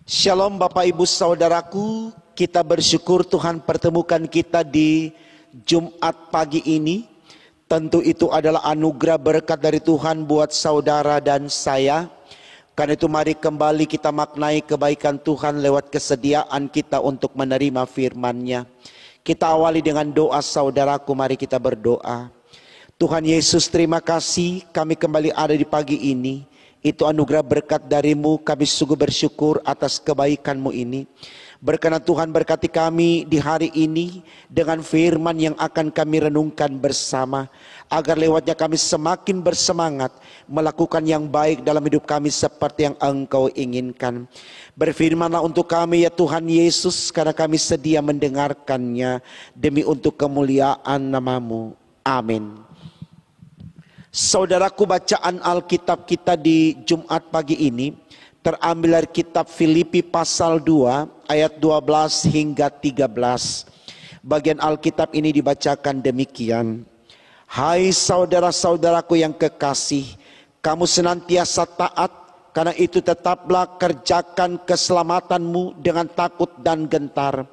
Shalom Bapak Ibu Saudaraku, kita bersyukur Tuhan pertemukan kita di Jumat pagi ini. Tentu itu adalah anugerah berkat dari Tuhan buat saudara dan saya. Karena itu mari kembali kita maknai kebaikan Tuhan lewat kesediaan kita untuk menerima firman-Nya. Kita awali dengan doa saudaraku, mari kita berdoa. Tuhan Yesus, terima kasih kami kembali ada di pagi ini. Itu anugerah berkat dari-Mu, kami sungguh bersyukur atas kebaikan-Mu ini. Berkenan Tuhan berkati kami di hari ini dengan firman yang akan kami renungkan bersama. Agar lewatnya kami semakin bersemangat melakukan yang baik dalam hidup kami seperti yang Engkau inginkan. Berfirmanlah untuk kami ya Tuhan Yesus, karena kami sedia mendengarkannya demi untuk kemuliaan nama-Mu. Amin. Saudaraku, bacaan Alkitab kita di Jumat pagi ini terambil dari kitab Filipi pasal 2 ayat 12 hingga 13. Bagian Alkitab ini dibacakan demikian. Hai saudara-saudaraku yang kekasih, kamu senantiasa taat, karena itu tetaplah kerjakan keselamatanmu dengan takut dan gentar.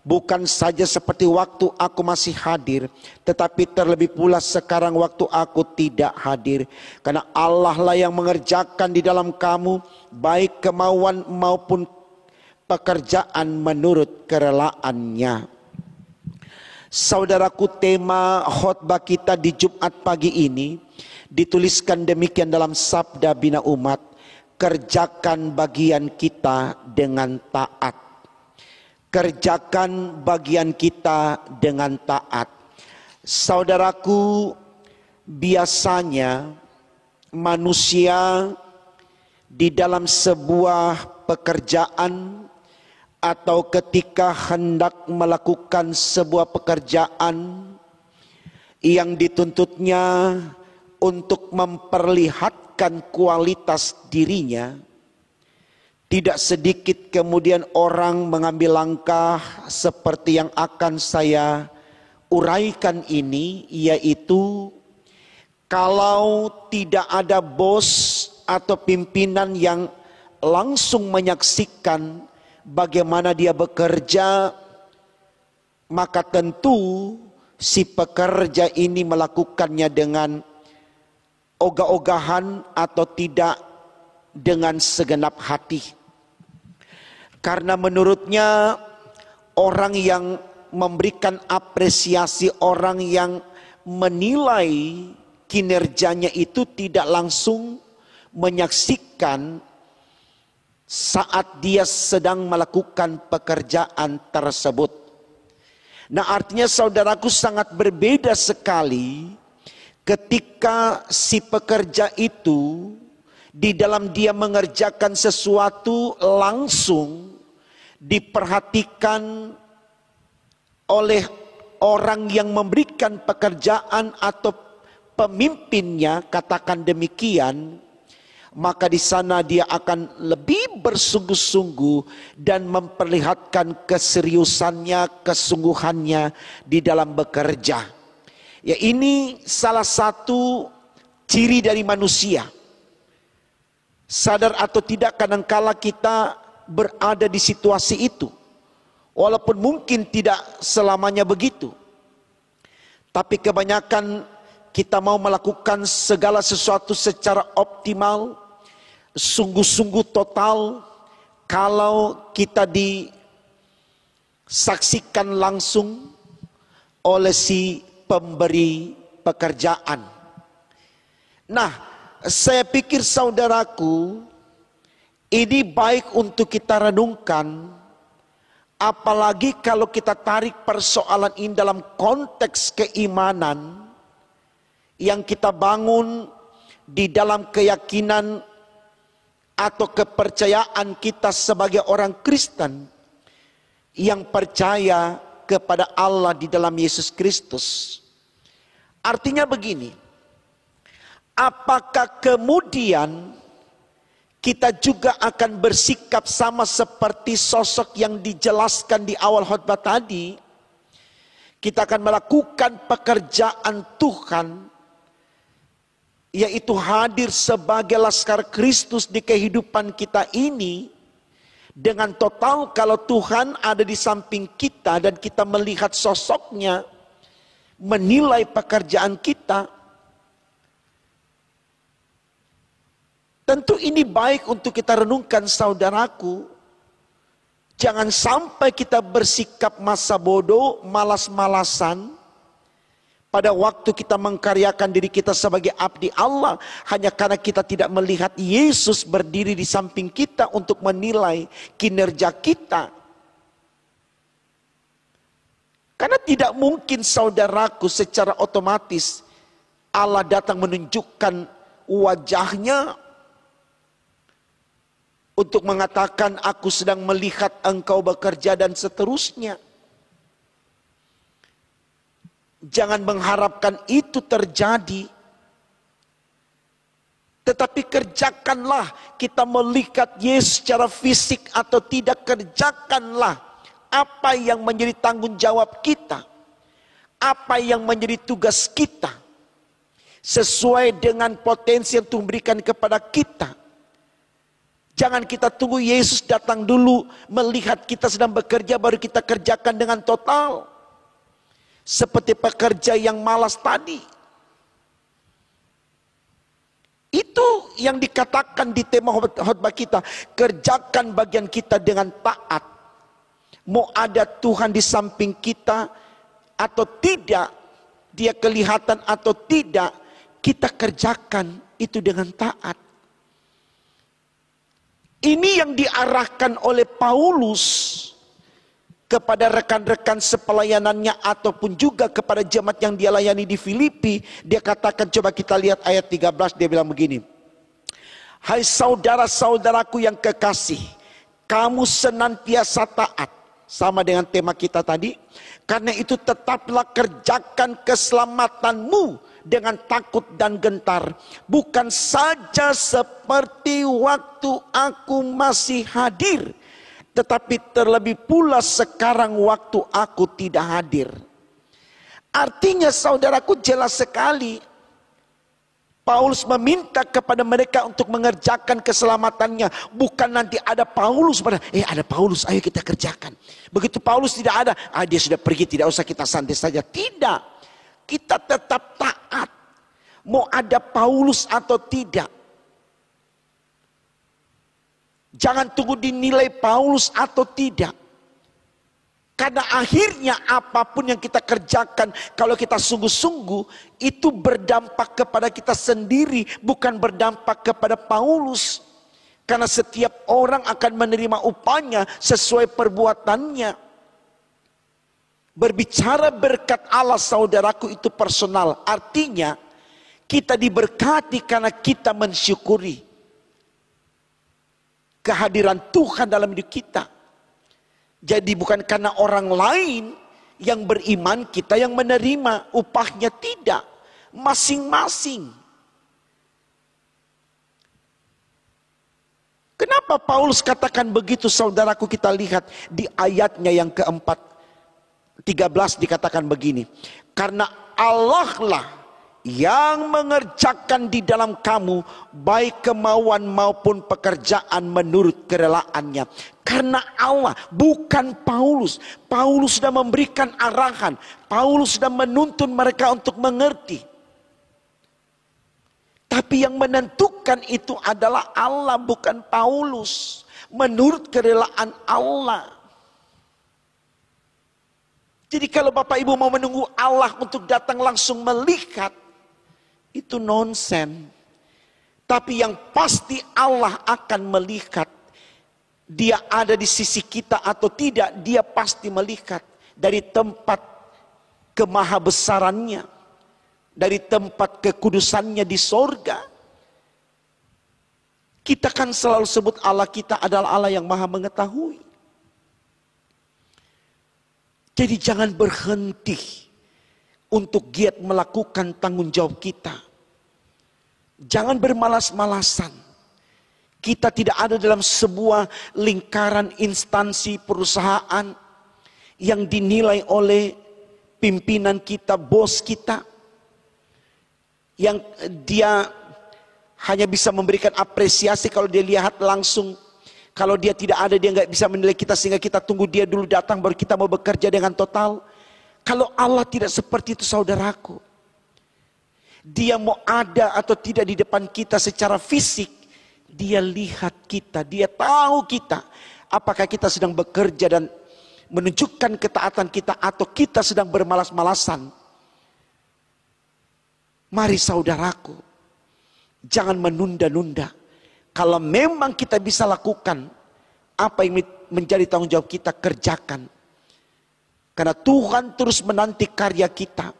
Bukan saja seperti waktu aku masih hadir, tetapi terlebih pula sekarang waktu aku tidak hadir. Karena Allah lah yang mengerjakan di dalam kamu baik kemauan maupun pekerjaan menurut kerelaannya. Saudaraku, tema khotbah kita di Jumat pagi ini dituliskan demikian dalam Sabda Bina Umat. Kerjakan bagian kita dengan taat. Kerjakan bagian kita dengan taat. Saudaraku, biasanya manusia di dalam sebuah pekerjaan atau ketika hendak melakukan sebuah pekerjaan yang dituntutnya untuk memperlihatkan kualitas dirinya, tidak sedikit kemudian orang mengambil langkah seperti yang akan saya uraikan ini, yaitu kalau tidak ada bos atau pimpinan yang langsung menyaksikan bagaimana dia bekerja, maka tentu si pekerja ini melakukannya dengan ogah-ogahan atau tidak dengan segenap hati. Karena menurutnya orang yang memberikan apresiasi, orang yang menilai kinerjanya itu tidak langsung menyaksikan saat dia sedang melakukan pekerjaan tersebut. Nah, artinya saudaraku sangat berbeda sekali ketika si pekerja itu di dalam dia mengerjakan sesuatu langsung diperhatikan oleh orang yang memberikan pekerjaan atau pemimpinnya, katakan demikian, maka di sana dia akan lebih bersungguh-sungguh dan memperlihatkan keseriusannya, kesungguhannya di dalam bekerja. Ya, ini salah satu ciri dari manusia. Sadar atau tidak, kadangkala kita berada di situasi itu. Walaupun mungkin tidak selamanya begitu. Tapi kebanyakan kita mau melakukan segala sesuatu secara optimal, sungguh-sungguh total, kalau kita disaksikan langsung oleh si pemberi pekerjaan. Nah, saya pikir saudaraku, ini baik untuk kita renungkan, apalagi kalau kita tarik persoalan ini dalam konteks keimanan yang kita bangun di dalam keyakinan atau kepercayaan kita sebagai orang Kristen yang percaya kepada Allah di dalam Yesus Kristus. Artinya begini, apakah kemudian kita juga akan bersikap sama seperti sosok yang dijelaskan di awal khotbah tadi? Kita akan melakukan pekerjaan Tuhan, yaitu hadir sebagai laskar Kristus di kehidupan kita ini, dengan total kalau Tuhan ada di samping kita dan kita melihat sosoknya, menilai pekerjaan kita, tentu ini baik untuk kita renungkan saudaraku. Jangan sampai kita bersikap masa bodoh, malas-malasan pada waktu kita mengkaryakan diri kita sebagai abdi Allah, hanya karena kita tidak melihat Yesus berdiri di samping kita untuk menilai kinerja kita. Karena tidak mungkin saudaraku secara otomatis Allah datang menunjukkan wajahnya untuk mengatakan aku sedang melihat engkau bekerja dan seterusnya. Jangan mengharapkan itu terjadi. Tetapi kerjakanlah, kita melihat Yesus secara fisik atau tidak, kerjakanlah apa yang menjadi tanggung jawab kita. Apa yang menjadi tugas kita. Sesuai dengan potensi yang Tuhan berikan kepada kita. Jangan kita tunggu Yesus datang dulu, melihat kita sedang bekerja baru kita kerjakan dengan total. Seperti pekerja yang malas tadi. Itu yang dikatakan di tema khotbah kita. Kerjakan bagian kita dengan taat. Mau ada Tuhan di samping kita atau tidak, Dia kelihatan atau tidak, kita kerjakan itu dengan taat. Ini yang diarahkan oleh Paulus kepada rekan-rekan sepelayanannya ataupun juga kepada jemaat yang dia layani di Filipi. Dia katakan, coba kita lihat ayat 13, dia bilang begini. Hai saudara-saudaraku yang kekasih, kamu senantiasa taat. Sama dengan tema kita tadi. Karena itu tetaplah kerjakan keselamatanmu dengan takut dan gentar. Bukan saja seperti waktu aku masih hadir, tetapi terlebih pula sekarang waktu aku tidak hadir. Artinya saudaraku, jelas sekali Paulus meminta kepada mereka untuk mengerjakan keselamatannya. Bukan nanti ada Paulus pada, ada Paulus, ayo kita kerjakan. Begitu Paulus tidak ada, dia sudah pergi, tidak usah kita santai saja. Tidak, kita tetap taat. Mau ada Paulus atau tidak. Jangan tunggu dinilai Paulus atau tidak. Karena akhirnya apapun yang kita kerjakan, kalau kita sungguh-sungguh, itu berdampak kepada kita sendiri, bukan berdampak kepada Paulus. Karena setiap orang akan menerima upahnya sesuai perbuatannya. Berbicara berkat Allah saudaraku itu personal. Artinya kita diberkati karena kita mensyukuri kehadiran Tuhan dalam hidup kita. Jadi bukan karena orang lain yang beriman kita yang menerima upahnya, tidak. Masing-masing. Kenapa Paulus katakan begitu saudaraku? Kita lihat di ayatnya yang keempat. 13 dikatakan begini. Karena Allah lah yang mengerjakan di dalam kamu baik kemauan maupun pekerjaan menurut kerelaannya. Karena Allah, bukan Paulus. Paulus sudah memberikan arahan. Paulus sudah menuntun mereka untuk mengerti. Tapi yang menentukan itu adalah Allah, bukan Paulus. Menurut kerelaan Allah. Jadi kalau Bapak Ibu mau menunggu Allah untuk datang langsung melihat, itu nonsen. Tapi yang pasti Allah akan melihat. Dia ada di sisi kita atau tidak, Dia pasti melihat. Dari tempat kemahabesarannya, dari tempat kekudusannya di sorga. Kita kan selalu sebut Allah kita adalah Allah yang maha mengetahui. Jadi jangan berhenti untuk giat melakukan tanggung jawab kita. Jangan bermalas-malasan. Kita tidak ada dalam sebuah lingkaran instansi perusahaan yang dinilai oleh pimpinan kita, bos kita. Yang dia hanya bisa memberikan apresiasi kalau dia lihat langsung Kalau dia tidak ada, dia nggak bisa menilai kita, sehingga kita tunggu dia dulu datang baru kita mau bekerja dengan total. Kalau Allah tidak seperti itu saudaraku. Dia mau ada atau tidak di depan kita secara fisik, dia lihat kita, dia tahu kita. Apakah kita sedang bekerja dan menunjukkan ketaatan kita, atau kita sedang bermalas-malasan. Mari saudaraku, jangan menunda-nunda. Kalau memang kita bisa lakukan apa yang menjadi tanggung jawab kita, kerjakan. Karena Tuhan terus menanti karya kita.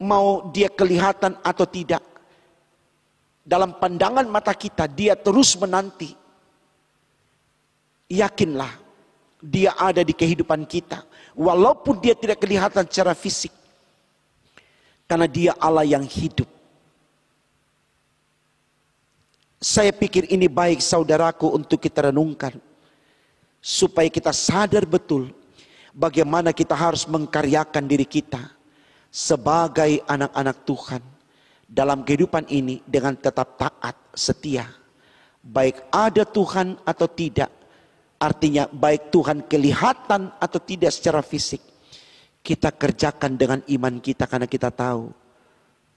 Mau dia kelihatan atau tidak, dalam pandangan mata kita dia terus menanti. Yakinlah, dia ada di kehidupan kita. Walaupun dia tidak kelihatan secara fisik. Karena dia Allah yang hidup. Saya pikir ini baik saudaraku untuk kita renungkan. Supaya kita sadar betul bagaimana kita harus mengkaryakan diri kita sebagai anak-anak Tuhan dalam kehidupan ini dengan tetap taat, setia. Baik ada Tuhan atau tidak. Artinya baik Tuhan kelihatan atau tidak secara fisik. Kita kerjakan dengan iman kita, karena kita tahu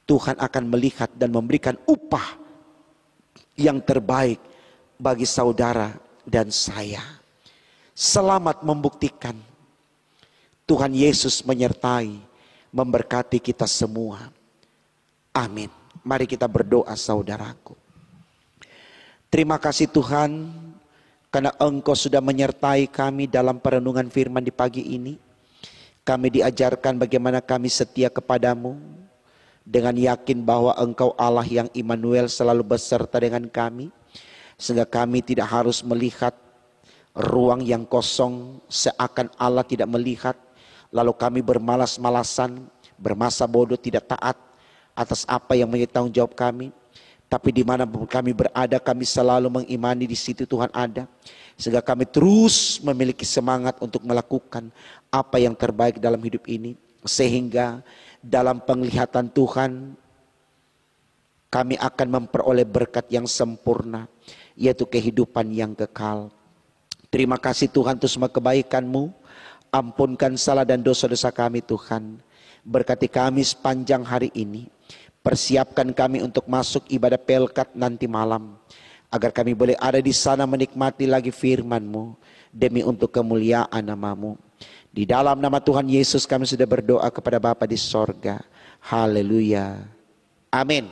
Tuhan akan melihat dan memberikan upah yang terbaik bagi saudara dan saya. Selamat membuktikan Tuhan Yesus menyertai, memberkati kita semua. Amin. Mari kita berdoa saudaraku. Terima kasih Tuhan, karena Engkau sudah menyertai kami dalam perenungan firman di pagi ini. Kami diajarkan bagaimana kami setia kepadamu, dengan yakin bahwa Engkau Allah yang Immanuel selalu beserta dengan kami. Sehingga kami tidak harus melihat ruang yang kosong seakan Allah tidak melihat. Lalu kami bermalas-malasan, bermasa bodoh, tidak taat atas apa yang menjadi tanggung jawab kami. Tapi di mana kami berada, kami selalu mengimani di situ Tuhan ada. Sehingga kami terus memiliki semangat untuk melakukan apa yang terbaik dalam hidup ini. Sehingga dalam penglihatan Tuhan kami akan memperoleh berkat yang sempurna, yaitu kehidupan yang kekal. Terima kasih Tuhan untuk semua kebaikan-Mu. Ampunkan salah dan dosa-dosa kami Tuhan. Berkati kami sepanjang hari ini. Persiapkan kami untuk masuk ibadah Pelkat nanti malam. Agar kami boleh ada di sana menikmati lagi firman-Mu. Demi untuk kemuliaan nama-Mu. Di dalam nama Tuhan Yesus kami sudah berdoa kepada Bapa di sorga. Haleluya. Amin.